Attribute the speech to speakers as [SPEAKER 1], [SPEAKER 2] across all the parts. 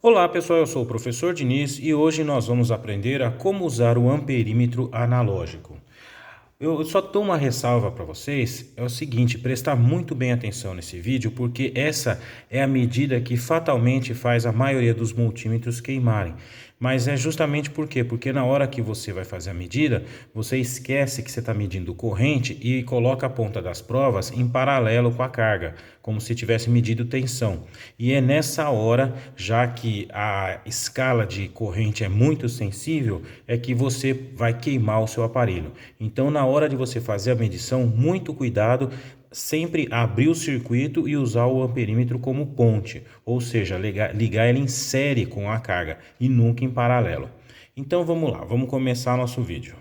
[SPEAKER 1] Olá pessoal, eu sou o professor Diniz e hoje nós vamos aprender a como usar o amperímetro analógico. Eu só dou uma ressalva para vocês, é o seguinte, prestar muito bem atenção nesse vídeo, porque essa é a medida que fatalmente faz a maioria dos multímetros queimarem. Mas é justamente por quê? Porque na hora que você vai fazer a medida, você esquece que você está medindo corrente e coloca a ponta das provas em paralelo com a carga, como se tivesse medido tensão. E é nessa hora, já que a escala de corrente é muito sensível, é que você vai queimar o seu aparelho. Então, na hora de você fazer a medição, muito cuidado, sempre abrir o circuito e usar o amperímetro como ponte, ou seja, ligar ele em série com a carga e nunca em paralelo. Então vamos lá, vamos começar nosso vídeo.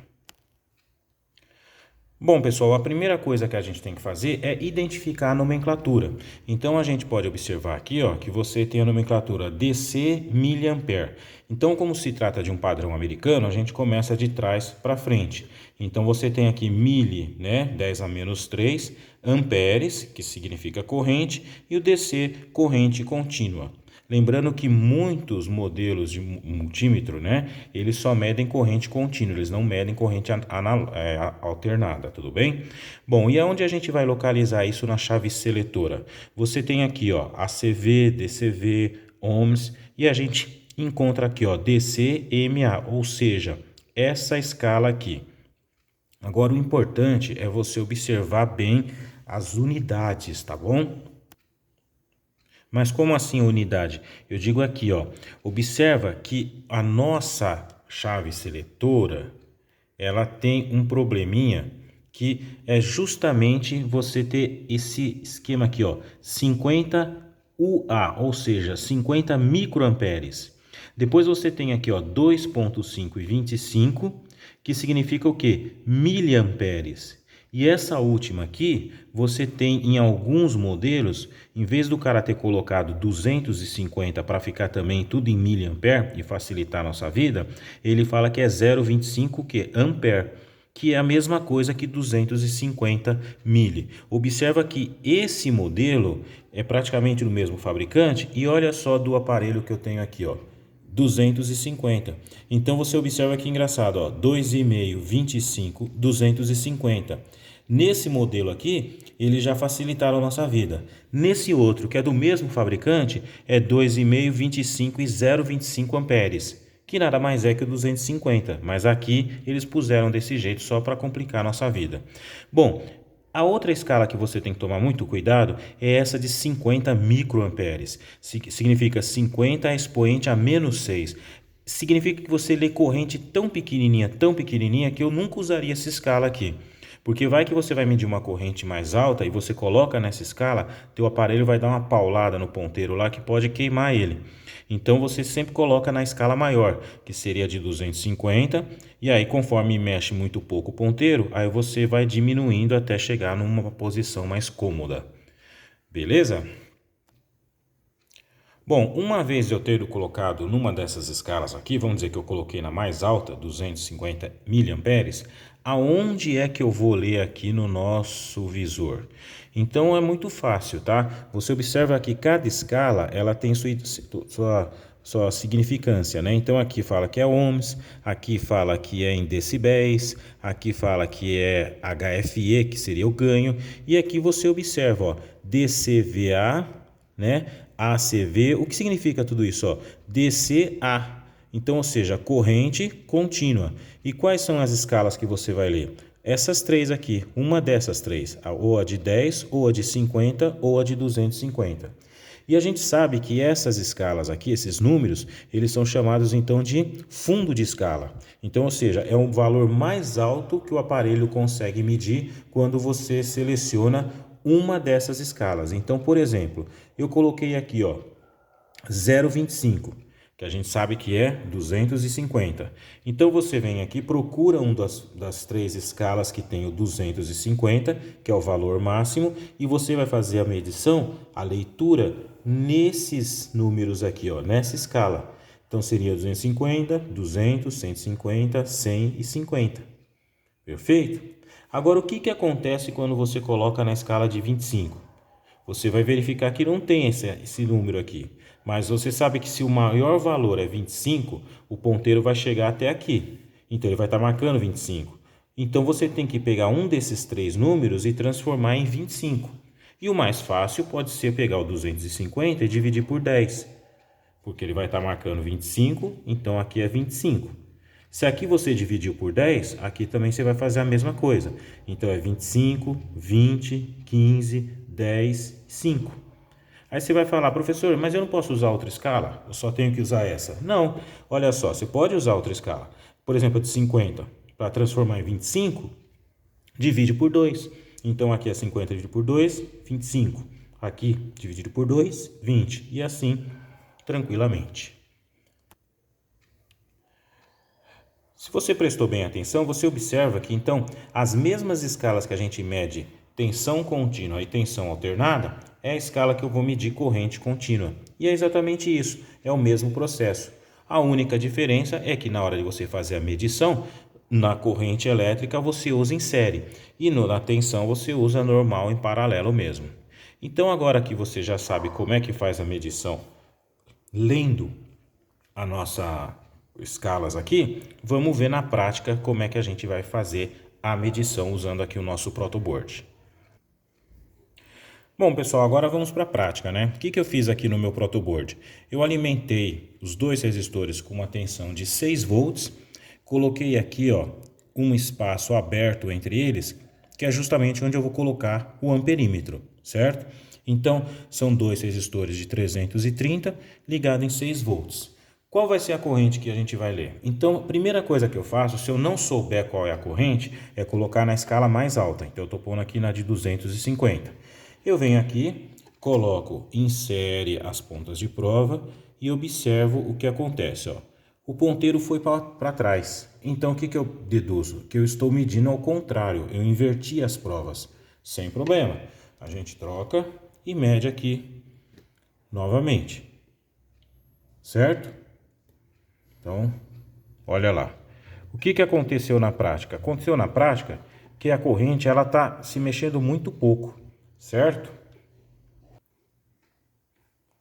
[SPEAKER 1] Bom, pessoal, a primeira coisa que a gente tem que fazer é identificar a nomenclatura. Então a gente pode observar aqui, ó, que você tem a nomenclatura DC miliampere. Então, como se trata de um padrão americano, a gente começa de trás para frente. Então você tem aqui mili, né, 10 a menos 3, amperes, que significa corrente, e o DC, corrente contínua. Lembrando que muitos modelos de multímetro, né, eles só medem corrente contínua, eles não medem corrente alternada, tudo bem? Bom, e aonde a gente vai localizar isso na chave seletora? Você tem aqui, ó, ACV, DCV, ohms, e a gente encontra aqui, ó, DC, MA, ou seja, essa escala aqui. Agora, o importante é você observar bem as unidades, tá bom? Mas como assim unidade? Eu digo aqui, ó, observa que a nossa chave seletora, ela tem um probleminha que é justamente você ter esse esquema aqui, ó, 50 UA, ou seja, 50 microamperes. Depois você tem aqui, ó, 2.5 e 25, que significa o quê? Miliamperes. E essa última aqui, você tem em alguns modelos, em vez do cara ter colocado 250 para ficar também tudo em miliampere e facilitar a nossa vida, ele fala que é 0,25 que ampere, que é a mesma coisa que 250 mili. Observa que esse modelo é praticamente do mesmo fabricante e olha só do aparelho que eu tenho aqui, ó. 250. Então você observa que engraçado, ó, 2,5, 25, 250. Nesse modelo aqui, eles já facilitaram a nossa vida. Nesse outro, que é do mesmo fabricante, é 2,5, 25 e 0,25 amperes, que nada mais é que o 250, mas aqui eles puseram desse jeito só para complicar a nossa vida. Bom, a outra escala que você tem que tomar muito cuidado é essa de 50 microamperes. Significa 50 expoente a menos 6. Significa que você lê corrente tão pequenininha, que eu nunca usaria essa escala aqui. Porque vai que você vai medir uma corrente mais alta e você coloca nessa escala, teu aparelho vai dar uma paulada no ponteiro lá que pode queimar ele. Então você sempre coloca na escala maior, que seria de 250, e aí conforme mexe muito pouco o ponteiro, aí você vai diminuindo até chegar numa posição mais cômoda. Beleza? Bom, uma vez eu tendo colocado numa dessas escalas aqui, vamos dizer que eu coloquei na mais alta, 250 miliamperes, aonde é que eu vou ler aqui no nosso visor? Então é muito fácil, tá? Você observa que cada escala ela tem sua significância, né? Então aqui fala que é ohms, aqui fala que é em decibéis, aqui fala que é HFE, que seria o ganho, e aqui você observa, ó, DCVA, né? ACV, o que significa tudo isso? Ó? DCA, então, ou seja, corrente contínua. E quais são as escalas que você vai ler? Essas três aqui, uma dessas três, ou a de 10, ou a de 50, ou a de 250. E a gente sabe que essas escalas aqui, esses números, eles são chamados então de fundo de escala. Então, ou seja, é um valor mais alto que o aparelho consegue medir quando você seleciona uma dessas escalas. Então, por exemplo, eu coloquei aqui, ó, 0,25, que a gente sabe que é 250. Então você vem aqui, procura uma das três escalas que tem o 250, que é o valor máximo, e você vai fazer a medição, a leitura nesses números aqui, ó, nessa escala. Então seria 250, 200, 150, 100 e 50. Perfeito? Agora, o que acontece quando você coloca na escala de 25? você vai verificar que não tem esse número aqui. Mas você sabe que se o maior valor é 25, o ponteiro vai chegar até aqui. Então, ele vai estar marcando 25. Então, você tem que pegar um desses três números e transformar em 25. E o mais fácil pode ser pegar o 250 e dividir por 10. Porque ele vai estar marcando 25, então aqui é 25. Se aqui você dividiu por 10, aqui também você vai fazer a mesma coisa. Então, é 25, 20, 15, 10, 5. Aí você vai falar, professor, mas eu não posso usar outra escala? Eu só tenho que usar essa? Não, olha só, você pode usar outra escala. Por exemplo, de 50, para transformar em 25, divide por 2. Então, aqui é 50 dividido por 2, 25. Aqui, dividido por 2, 20. E assim, tranquilamente. Se você prestou bem atenção, você observa que, então, as mesmas escalas que a gente mede tensão contínua e tensão alternada, é a escala que eu vou medir corrente contínua. E é exatamente isso, é o mesmo processo. A única diferença é que na hora de você fazer a medição, na corrente elétrica você usa em série e na tensão você usa normal em paralelo mesmo. Então agora que você já sabe como é que faz a medição lendo a nossa escalas aqui, vamos ver na prática como é que a gente vai fazer a medição usando aqui o nosso protoboard. Bom, pessoal, agora vamos para a prática, né? O que eu fiz aqui no meu protoboard? Eu alimentei os dois resistores com uma tensão de 6 volts, coloquei aqui, ó, um espaço aberto entre eles, que é justamente onde eu vou colocar o amperímetro, certo? Então, são dois resistores de 330 ligados em 6 volts. Qual vai ser a corrente que a gente vai ler? Então, a primeira coisa que eu faço, se eu não souber qual é a corrente, é colocar na escala mais alta. Então, eu estou pondo aqui na de 250. Eu venho aqui, coloco em série as pontas de prova e observo o que acontece. Ó. O ponteiro foi para trás. Então, o que eu deduzo? Que eu estou medindo ao contrário. Eu inverti as provas. Sem problema. A gente troca e mede aqui novamente. Certo? Então, olha lá. O que aconteceu na prática? Aconteceu na prática que a corrente está se mexendo muito pouco, certo?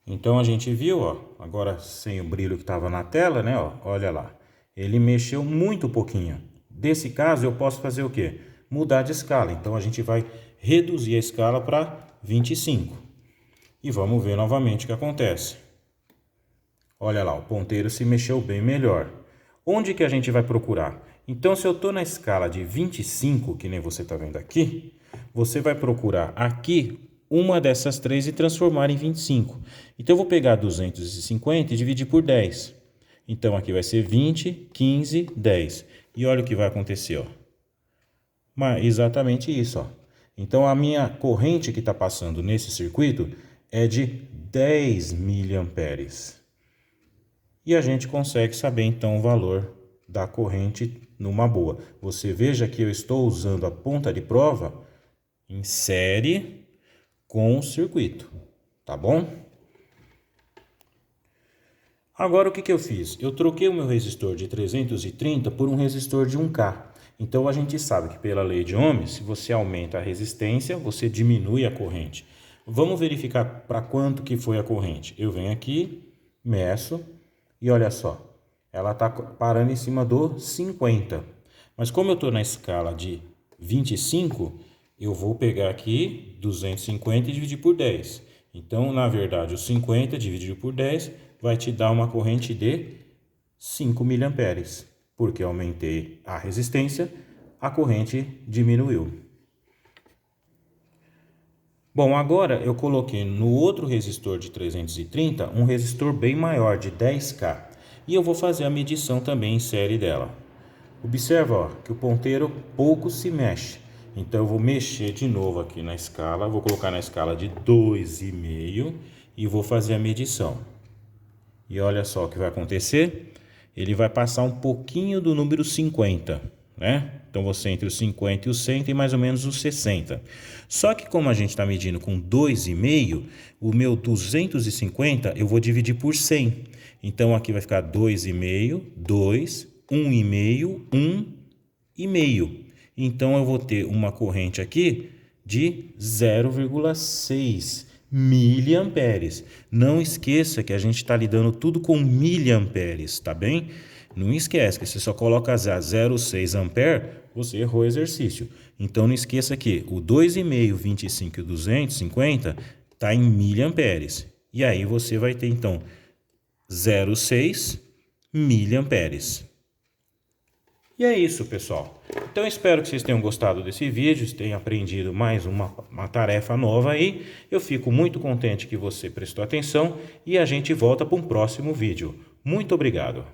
[SPEAKER 1] Então a gente viu, ó, agora sem o brilho que estava na tela, né? Ó, olha lá. Ele mexeu muito pouquinho. Desse caso eu posso fazer o quê? Mudar de escala. Então a gente vai reduzir a escala para 25. E vamos ver novamente o que acontece. Olha lá, o ponteiro se mexeu bem melhor. Onde que a gente vai procurar? Então, se eu estou na escala de 25, que nem você está vendo aqui, você vai procurar aqui uma dessas três e transformar em 25. Então, eu vou pegar 250 e dividir por 10. Então, aqui vai ser 20, 15, 10. E olha o que vai acontecer, ó. Mas exatamente isso, ó. Então, a minha corrente que está passando nesse circuito é de 10 miliamperes. E a gente consegue saber então o valor da corrente numa boa. Você veja que eu estou usando a ponta de prova em série com o circuito, tá bom? Agora o que eu fiz? Eu troquei o meu resistor de 330 por um resistor de 1K. Então a gente sabe que pela lei de Ohms, se você aumenta a resistência, você diminui a corrente. Vamos verificar para quanto que foi a corrente. Eu venho aqui, meço. E olha só, ela está parando em cima do 50. Mas como eu estou na escala de 25, eu vou pegar aqui 250 e dividir por 10. Então, na verdade, o 50 dividido por 10 vai te dar uma corrente de 5 miliamperes. Porque eu aumentei a resistência, a corrente diminuiu. Bom, agora eu coloquei no outro resistor de 330 um resistor bem maior, de 10K. E eu vou fazer a medição também em série dela. Observa, ó, que o ponteiro pouco se mexe. Então eu vou mexer de novo aqui na escala, vou colocar na escala de 2,5 e vou fazer a medição. E olha só o que vai acontecer. Ele vai passar um pouquinho do número 50, né? Então, você entre os 50 e os 100 tem mais ou menos os 60. Só que como a gente está medindo com 2,5, o meu 250 eu vou dividir por 100. Então, aqui vai ficar 2,5, 2, 1,5, 1,5. Então, eu vou ter uma corrente aqui de 0,6 miliamperes. Não esqueça que a gente está lidando tudo com miliamperes, tá bem? Não esquece que você só coloca 0,6 ampere, você errou o exercício. Então não esqueça que o 2,5, 25 e 250 está em miliamperes. E aí você vai ter então 0,6 miliamperes. E é isso, pessoal. Então espero que vocês tenham gostado desse vídeo, tenham aprendido mais uma tarefa nova aí. Eu fico muito contente que você prestou atenção e a gente volta para um próximo vídeo. Muito obrigado.